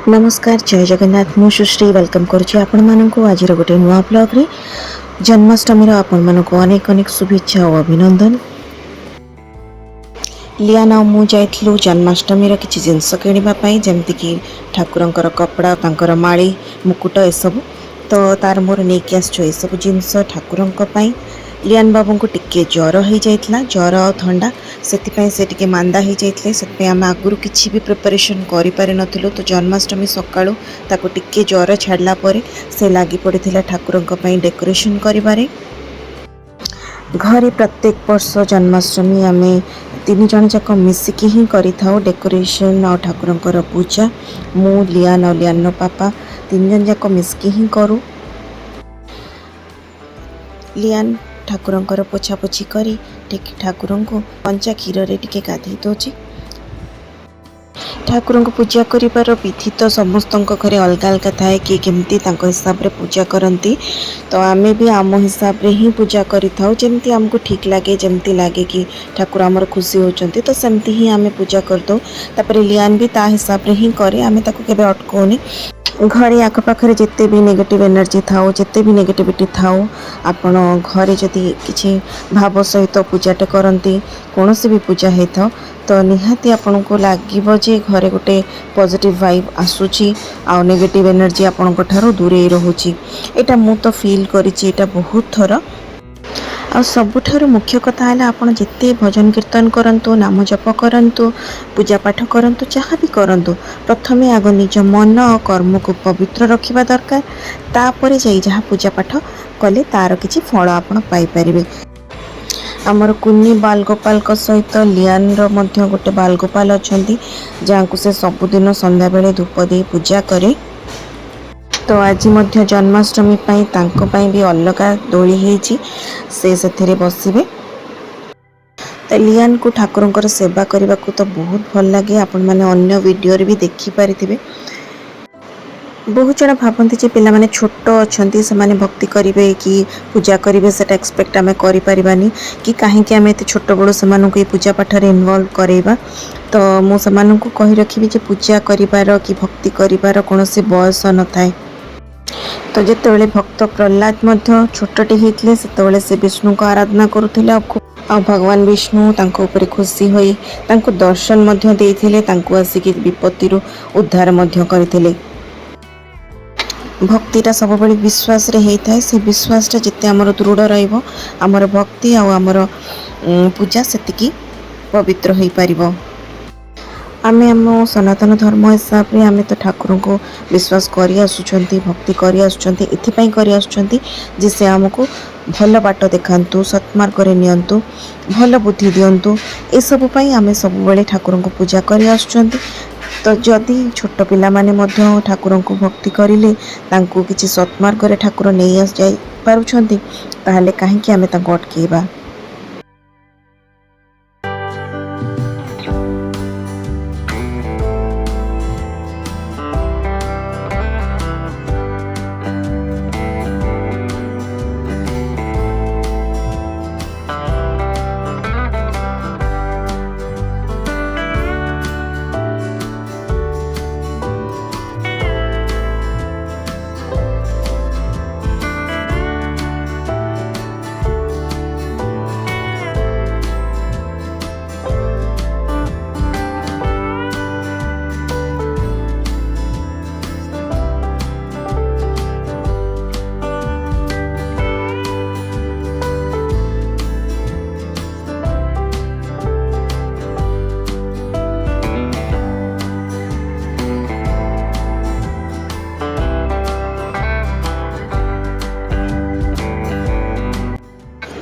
नमस्कार जय जगन्नाथ मु सुश्री वेलकम करुच्ची आपण मानक आज गोटे नुआ ब्लॉग रे जन्माष्टमी आपण मानक अनेक अनेक शुभेच्छा और अभिनंदन। लियाना मु जाइथिलु जन्माष्टमी किसी जिनस किणापी जमती ठाकुरंकर कपड़ा तांकर माली मुकुट एसबू तो तार मोर नहीं आसचु एसबू जिनस ठाकुरंक लियान बाबू को टिके ज्वर हो जाइथिला ज्वर और ठंडा से टिके मांदा हो जाइथिले से आम आगुरी किसी भी प्रिपरेशन करि पारि नथिलु तो जन्माष्टमी सकाळु ताको टिके ज्वर छाड़ला परे से लागी पड़िथिला ठाकुरंक डेकोरेशन करिबारे। घरे प्रत्येक वर्ष जन्माष्टमी आम तीन जन जाक मिसिकी ही करिथाउ डेकोरेशन और ठाकुरंकर पूजा मु लियान और लियान पापा तीन जन जाक मिसिकी ही करू। लियान ठाकुरंकर पोछापोछि करी ठीक ठाकुर को पंचा क्षीर रे टिके गाधे दौची। ठाकुर को पूजा करिबार विधि तो समस्त घरे अलग अलग थाए कि केमती हिसाब रे पूजा करती तो आमे भी आम हिसाब रे ही पूजा करिथाउ जेमती हमको ठीक लगे जमती लगे कि ठाकुर आमर खुशी होचंती तो सेमती ही आमे पूजा कर दो। तापर लियान भी ता हिसाब रे ही करे आमे ताको केबे अटकोनी। घरे आखपाखे जिते भी नेगेटिव एनर्जी थाओ जिते भी नेगेटिविटी थाओ आपण घरे जदि किसी भाव सहित पूजाटे करती कौन भी पूजा होता तो निहाती आपण को लगे जे घरे गोटे पॉजिटिव वाइब आसूची आ नेगेटिव एनर्जी आपण दूरे रोची। एटा मु तो फील करिछि एटा बहुत थर। आ सबुठारु मुख्य कथा है आपन जिते भजन कीर्तन करंतु नाम जप करंतु पूजा पाठ करंतु जहाँ भी करंतु प्रथमे आग निज मन और कर्म को पवित्र रखिबा दरकार तापरे जाई जहाँ पूजा पाठ कले तार किछि फल आपन पाई परिबे। आमर कुन्नी बालगोपाल सहित लियान रो गोटे बालगोपाल अछंती जहाँ को से सबुदिन संध्या बेले धूप दे पूजा करे तो आज मध्य जन्माष्टमी भी अलग दोली होती से बसवे। तो लियान को ठाकुरंकर सेवा करने को तो बहुत भल लगे आपण मैंने अन्य वीडियो भी देखी पारिथिबे। बहुत जन भावती पिला माने छोट अच्छा से भक्ति करेंगे कि पूजा करेंगे से एक्सपेक्ट आम करें कि कहीं आम एत छोट बड़ से पूजा पाठ इनवॉल्व करवा तो मुझे कही रखी पूजा कर कि भक्ति कर कौन से बयस न थाए। तो जिते भक्त प्रहलाद छोटे होते से विष्णु को आराधना करुले आ भगवान विष्णु ऊपर खुशी होई दर्शन देते आसिक विपत्ति उद्धार करते। भक्तिटा सब बड़े विश्वास रे होता है से विश्वासटा जिते आमर दृढ़ रहिबो आमर भक्ति आमर पूजा सेतिकी पवित्र हो पारिबो। आमे आम सनातन धर्म हिसाब रे आमे तो ठाकुर को विश्वास करी आसुचंती भक्ति करी आसुचंती एथिपाई करी आसुचंती जे से हमको भल बाट देखांतु सत्मार्ग रे नियंतु भल बुद्धि दियंतु ए सब पई आमे सब बेले ठाकुर को पूजा करी आसुचंती। तो जदि छोट पिला माने मध्य ठाकुर को भक्ति करिले तांको किछि सत्मार्ग रे ठाकुर नहीं आस जाई पारुछंती ताहले काहेकि आमे तांको अटकेबा।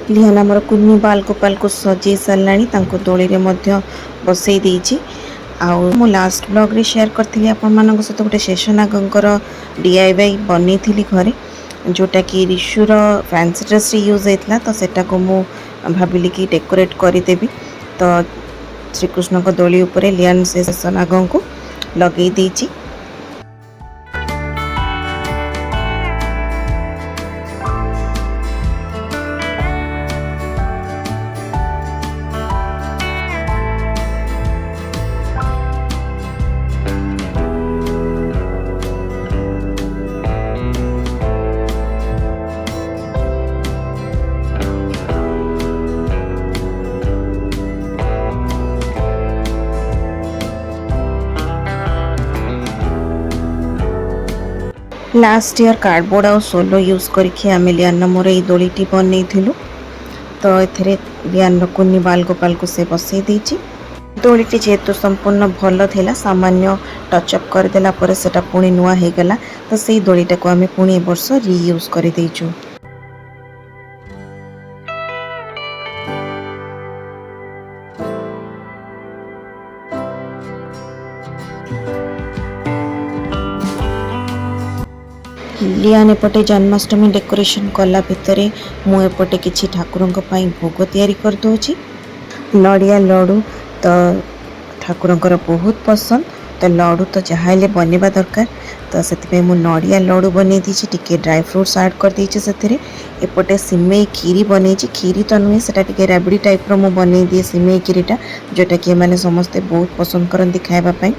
लिहान आमर कुन्नी बालगोपाल को सजे सारा दोली में बसई देछि। आउ लास्ट ब्लॉग रे शेयर करथिली आपण मानक सहित गोटे शेषनागंकर DIY बनी थी घरे जोटा कि रिशुर फैंसी ड्रेस यूज होता तो सेटा को मु भाविली कि डेकोरेट करदेवी तो श्रीकृष्ण को दोली उपरे लियान से शेषनाग को लगे देछि। लास्ट ईयर कार्डबोर्ड आ सोलो यूज करके आम लियान मोर ये दोलीटी बनईलु। तो ये लियान कुन्नी बाल गोपाल को से बसई देछि। दोलीटी जेहेतु संपूर्ण भल थिला सामान्य टचअप करदेला परे सेटा पुणी नुआ हो गला। तो से दोलीटा को आम पुणी वर्ष रीयूज कर देइछु। लियान एपटे जन्माष्टमी डेकोरेशन कला भितर मुझे किसी ठाकुरों भोग तैयारी कर दूची। नड़िया लड्डू तो ठाकुरों बहुत पसंद। तो लड्डू तो जहाँ बनवा दरकार। तो से नड़िया लड्डू बन टी ड्राई फ्रूट्स ऐड कर देते। एपटे सिमेई खीरी बन खीरी तो नुहे से राबड़ी टाइप रो बन दिए सिमेई खीरीटा जोटा कि मैंने समस्ते बहुत पसंद करती खावाई।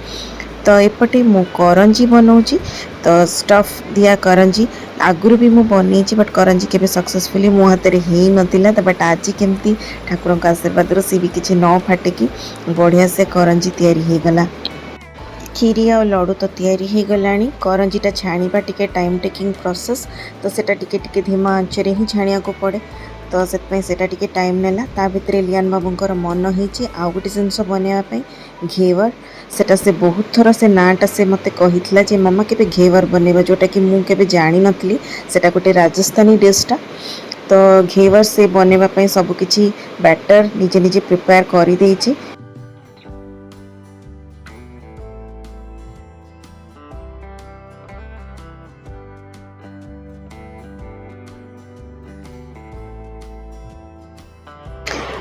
तो एपटे मु करंजी बनाऊँगी। तो स्टफ दिया करंजी आगुरी भी मुझे बनई बट करंजी के सक्सेसफुली मो हाथ में हो नाला। तो बट आज केमती ठाकुर का आशीर्वाद सी भी किसी न फाटिकी बढ़िया से करंजी तैयारी हो गला। खीरी आ लड्डू तो तैयारी हो गला। करंजीटा छाणीबा टिके टाइम टेकिंग प्रोसेस। तो सेटा टिके धीमा आंचरे ही छाणिया को पड़े। तो से टिके टाइम नेला। ता भितर लियान बाबूंकर मन होइछि आउ गोटे जिनस बनवाई घेवर। सेटा से बहुत थर से नाटा से मते कहितला जे मामा केबे घेवर बनेबा जोटा कि मु केबे जानि नथली। सेटा गोटे राजस्थानी डिशटा। तो घेवर से बनेबा पई सब किछि बैटर निजे निजे प्रिपेयर करि देइछि।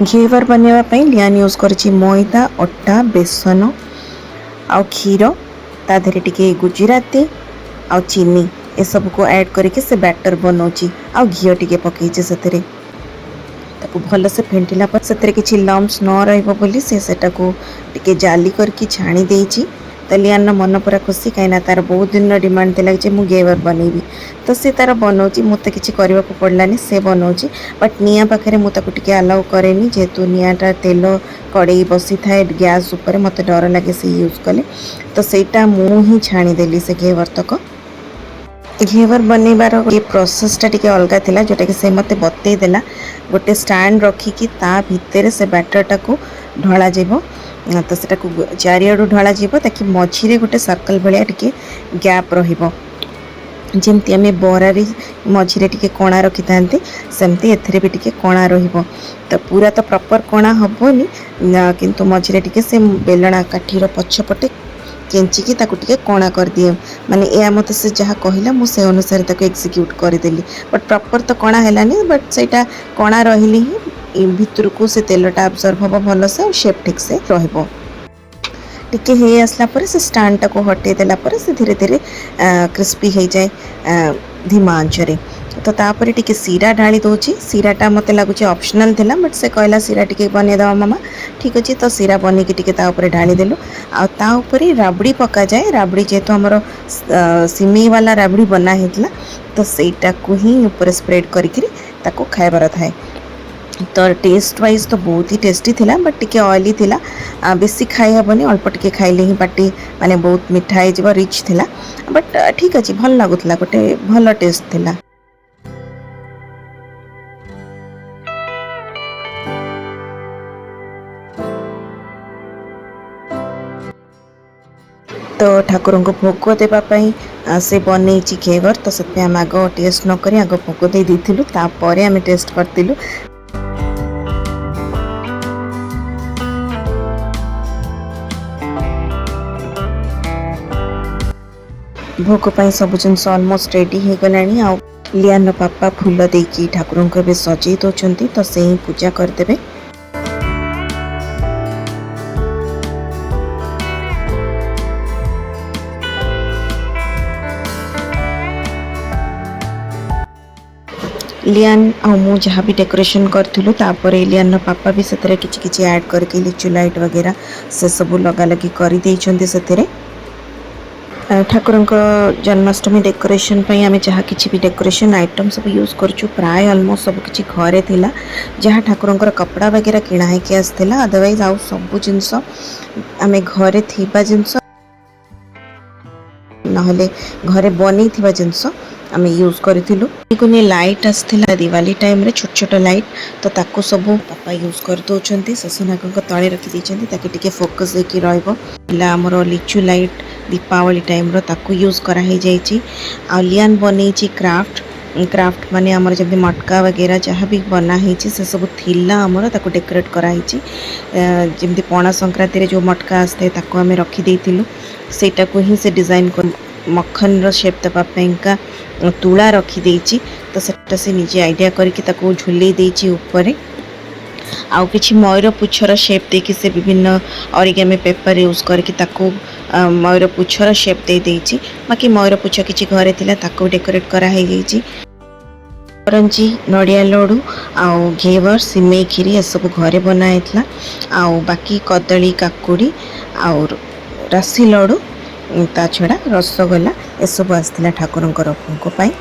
घेवर बनवाई लियान यूज कर मैदा अटा बेसन आ क्षीर ता देहरे टिके गुजराती आ चीनी ए सब को ऐड करके से बैटर बनाऊँगी। आ घी टिके पकईचे से भल से फेंटिला पर से किसी लम्स न रही सेटा को टिके जाली करके छाणी देइछि। तो लियान मन पूरा खुशी कहीं तार बहुत दिन डिमांड थी कि मुझे घेवर बनैबी। तो सी तार बनाऊँगी मत कि करने को पड़लानी से बनाऊँगी। बट निआ पाखे मुझे आलाउ करे जेहेतु निआटा तेल कड़े बसी थाए गैस उपर मत डर लगे से यूज कले। तो सेटा मु ही छाणीदेली से घेवर तक। घेवर बनइबार ये प्रोसेसटा टिके अलग थिला जोटा कि से मते बतई देला। गोटे स्टैंड रखिकी ता भितर से बैटरटा को ढला जीवो। तो सेटा को चारियाडू ढला जीवो ताकि मझिरे गोटे सर्कल भलिया टिके गैप रहिबो। जेमती आम बरारी मझिरे टिके कणा रखी थांती सेमती एथिरे भी टिके कणा रहिबो। तो पूरा तो प्रॉपर कणा हबोनी किंतु मझिरे टिके से बेलणा काठीर पछपटे केंचिकी ताकू टिके कणा कर दिए। माने ए मत से जहाँ कहला मु से अनुसार ताको एक्सिक्यूट करदेली। बट प्रॉपर तो कणा हैलानी बट सेटा कणा रहिली ही भितर को से तेलटा अब्जर्व हबो भल से और शेप ठीक से रहबो। टिके हे आसला पर से स्टैंड को हटे देला पर से धीरे धीरे क्रिस्पी हो जाए धीमा आंचरे। तो तापर टिके सीरा ढाली दूची। सीराटा मत लगुच ऑप्शनल थिला बट से कहला सीरा टिके बने दवा मामा ठीक अच्छे। तो सीरा बन के टिके ता ऊपर ढाली देलु। आ ता ऊपर राबड़ी पका जाए। राबड़ी जेहेतु हमर सिमेई वाला राबड़ी बना हेतला तो सेटा को ही ऊपर स्प्रेड करिकरी ताको खाइबार थाए। तो टेस्ट वाइज तो बहुत ही टेस्टी थिला बट टिके ऑयली थिला। बेसी खाई हेबनी अल्प टिके खाइले ही पार्टी माने बहुत मिठा हो रिच थिला। बट ठीक अच्छे भल लगुला गोटे भल टेस्ट थिला। तो ठाकुर को भोग देवाई से बनई घेवर। तो से आम आग टेस्ट नक आग भोग दे देलु तापर आम टेस्ट करूँ। भोग पाई सब जिनस ऑलमोस्ट रेडी हो गलानी। आ लियान पापा फूल देकी ठाकुर को सजई दौरान तो से ही पूजा करदे। लियान आ मु जहाँ भी डेकोरेशन करूँ तापर लियान पापा भी से किसी ऐड करके लिचु लाइट वगैरह से सब लगा लगी कर से ठाकुर जन्माष्टमी डेकोरेशन आम जहाँ किसी भी डेकोरेशन आइटम सब यूज करूँ प्राय ऑलमोस्ट सब किसी घरे थिला जहाँ ठाकुर कपड़ा वगैरह किणा होकर आसाला। अदरवाइज आउ सब जिनस आम घरे थिबा जिनस नहले घरे बनै थिबा जिंस आम यूज करूँ। लाइट आसला दिवाली टाइम रे छोट छोट लाइट तो ताको सब पापा यूज कर दौरान शेषनाग तले रखी टे फोकस होकर रमर लिचु लाइट दीपावली टाइम रो ताको यूज कराई लियान बन क्राफ्ट क्राफ्ट माने आमर जब मटका वगैरह जहाँ भी बनाई से सब थिला आमर ताको डेकोरेट कराई जमी पणा संक्रांति रे जो मटका आसता ताको आम रखी सेटा को ही से डिजाइन कर मक्खन रो शेप देवाईका तुला रखी तो सेटा से निजे आइडिया करके झुले ऊपर आउ कि मयूर पुछर शेप देकी से विभिन्न ऑरिगेमी पेपर यूज करके मयूर पुछर शेप दे देची बाकी मयूर पुछ किसी घरे थिला ताको डेकोरेट कराई करंजी नड़िया लड्डू आउ घेवर सिमेई खीरी ये सब घरे बनाई आउ बाकी कदली काकुड़ी आउ राशि लड्डू ता छड़ा रसगोला ये सब आसला ठाकुर पाई।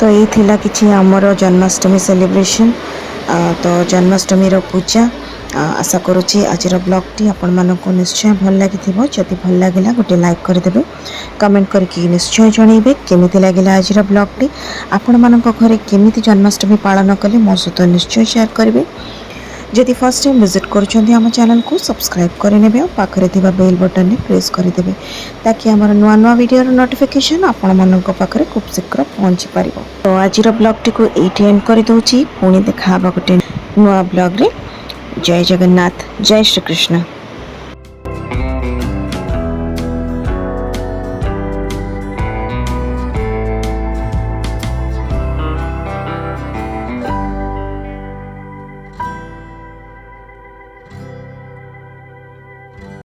तो ये थिला किछि हमर जन्माष्टमी सेलिब्रेशन तो जन्माष्टमी रो पूजा आशा करुच्ची आज ब्लॉग टी आपण मानक निश्चय भल लगी जदि भल लगे गोटे लाइक करदे कमेंट करके निश्चय जनइबे केमिति लगिला आज ब्लॉग टी आपण मानक घरे केमिति जन्माष्टमी पालन कले मो सहित निश्चय शेयर करेंगे। जदि फर्स्ट टाइम विजिट करुँच आम चैनल को सब्सक्राइब करेंगे और पाखे बेल बटन ने प्रेस करदे ताकि आम नुआ नुआ वीडियो नोटिफिकेशन आपण मानक पाखे खूब शीघ्र पहुँची पार। तो आज ब्लॉग टी को ये एंड कर दूची पुणी देखा गोटे नुआ ब्लॉग रे। जय जगन्नाथ, जय श्री कृष्ण।